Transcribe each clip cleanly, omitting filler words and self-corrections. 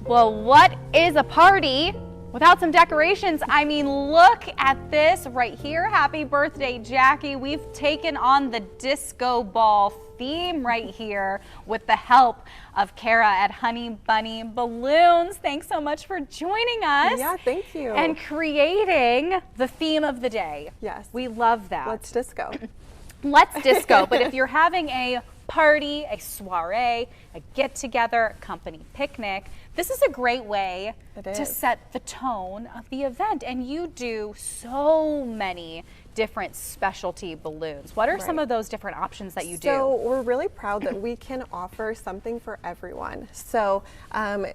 Well, what is a party without some decorations? I mean, look at this right here. Happy birthday, Jackie. We've taken on the disco ball theme right here with the help of Kara at Honey Bunny Balloons. Thanks so much for joining us. Yeah, thank you. And creating the theme of the day. Yes. We love that. Let's disco. Let's disco. But if you're having a party, a soiree, a get-together, company picnic, this is a great way to set the tone of the event. And you do so many different specialty balloons. What are some of those different options that you do? So we're really proud that we can offer something for everyone. So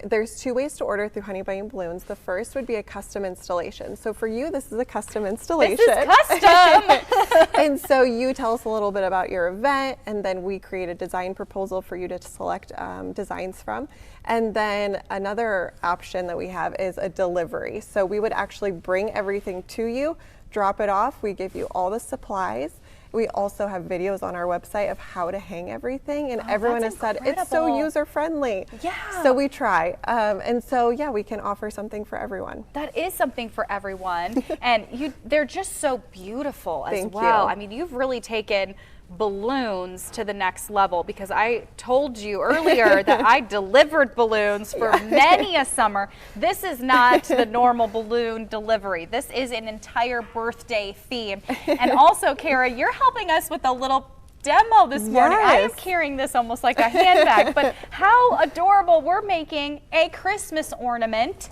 there's two ways to order through Honey Bunny Balloons. The first would be a custom installation. So for you, this is a custom installation. This is custom! And so you tell us a little bit about your event, and then we create a design proposal for you to select designs from. And then another option that we have is a delivery. So we would actually bring everything to you, drop it off. We give you all the supplies. We also have videos on our website of how to hang everything, and everyone has said it's so user friendly. Yeah. So we try, and so yeah, we can offer something for everyone. That is something for everyone, and they're just so beautiful as Thank well. you. I mean, you've really taken balloons to the next level, because I told you earlier that I delivered balloons for many a summer. This is not the normal balloon delivery. This is an entire birthday theme. And also, Kara, you're helping us with a little demo this morning. I am carrying this almost like a handbag, but how adorable. We're making a Christmas ornament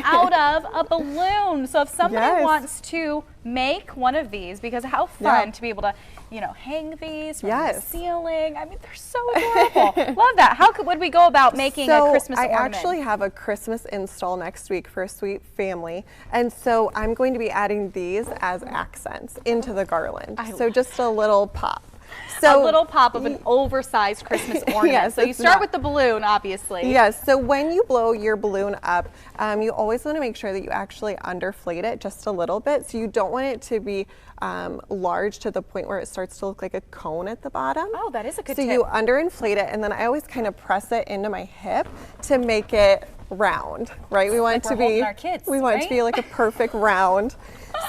out of a balloon. So if somebody wants to make one of these, because how fun to be able to, you know, hang these from the ceiling. I mean, they're so adorable. Love that. How would we go about making a Christmas ornament? I actually have a Christmas install next week for a sweet family, and so I'm going to be adding these as accents into the garland. So just a little pop. So a little pop of an oversized Christmas ornament. Yes, so you start with the balloon, obviously. Yes, so when you blow your balloon up, you always want to make sure that you actually underflate it just a little bit. So you don't want it to be large to the point where it starts to look like a cone at the bottom. Oh, that is a good tip. So you underinflate it, and then I always kind of press it into my hip to make it round, right? We want it to be, our kids, we want it to be like a perfect round.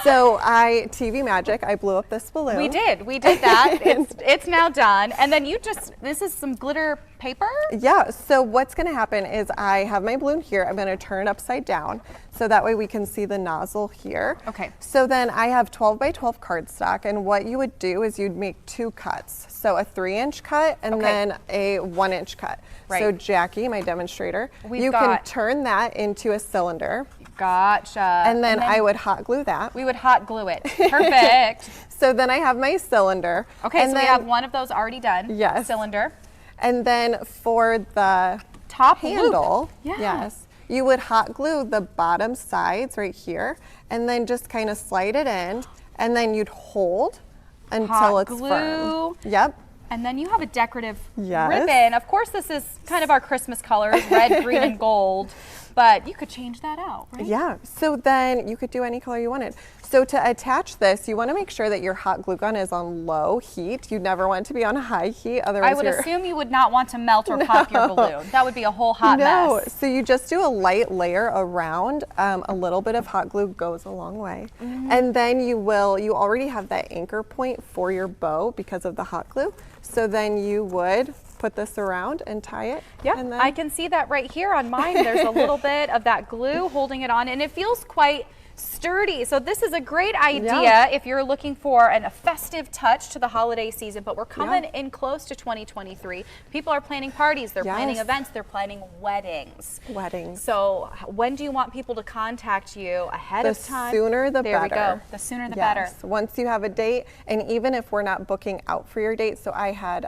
So TV magic, I blew up this balloon. We did that. It's now done. And then this is some glitter paper? Yeah, so what's gonna happen is I have my balloon here. I'm gonna turn it upside down, so that way we can see the nozzle here. Okay. So then I have 12 by 12 cardstock, and what you would do is you'd make two cuts. So a 3-inch cut and then a 1-inch cut. Right. So Jackie, my demonstrator, you can turn that into a cylinder. Gotcha. And then I would hot glue that. We would hot glue it. Perfect. So then I have my cylinder. Okay, and so then we have one of those already done. Yes. Cylinder. And then for the top handle, loop. You would hot glue the bottom sides right here, and then just kind of slide it in, and then you'd hold until it's firm. Yep. And then you have a decorative ribbon. Of course, this is kind of our Christmas colors, red, green, and gold. But you could change that out, right? Yeah, so then you could do any color you wanted. So to attach this, you want to make sure that your hot glue gun is on low heat. You never want it to be on high heat, otherwise I would assume you would not want to melt or pop your balloon. That would be a whole hot mess. So you just do a light layer around. A little bit of hot glue goes a long way. And then you already have that anchor point for your bow because of the hot glue. So then you would put this around and tie it. Yeah, and then I can see that right here on mine. There's a little bit of that glue holding it on, and it feels quite sturdy. So this is a great idea if you're looking for a festive touch to the holiday season, but we're coming in close to 2023. People are planning parties, they're planning events, they're planning weddings. So when do you want people to contact you ahead of time? The sooner the better. There we go. The sooner the better. Once you have a date, and even if we're not booking out for your date, so I had,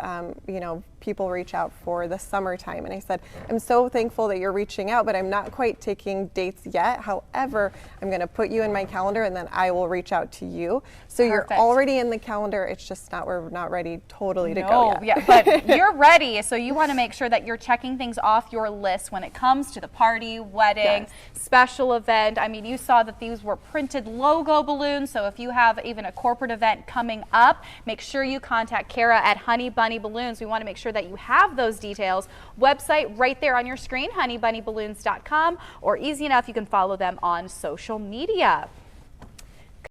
people reach out for the summertime, and I said, I'm so thankful that you're reaching out, but I'm not quite taking dates yet. However, I'm going to put you in my calendar, and then I will reach out to you. So Perfect. you're already in the calendar. It's just we're not ready totally to go No, yet. yeah, but you're ready. So you want to make sure that you're checking things off your list when it comes to the party, wedding, Yes. special event. I mean, you saw that these were printed logo balloons. So if you have even a corporate event coming up, make sure you contact Kara at Honey Bunny Balloons. We want to make sure that you have those details. Website right there on your screen, honeybunnyballoons.com, or easy enough, you can follow them on social media.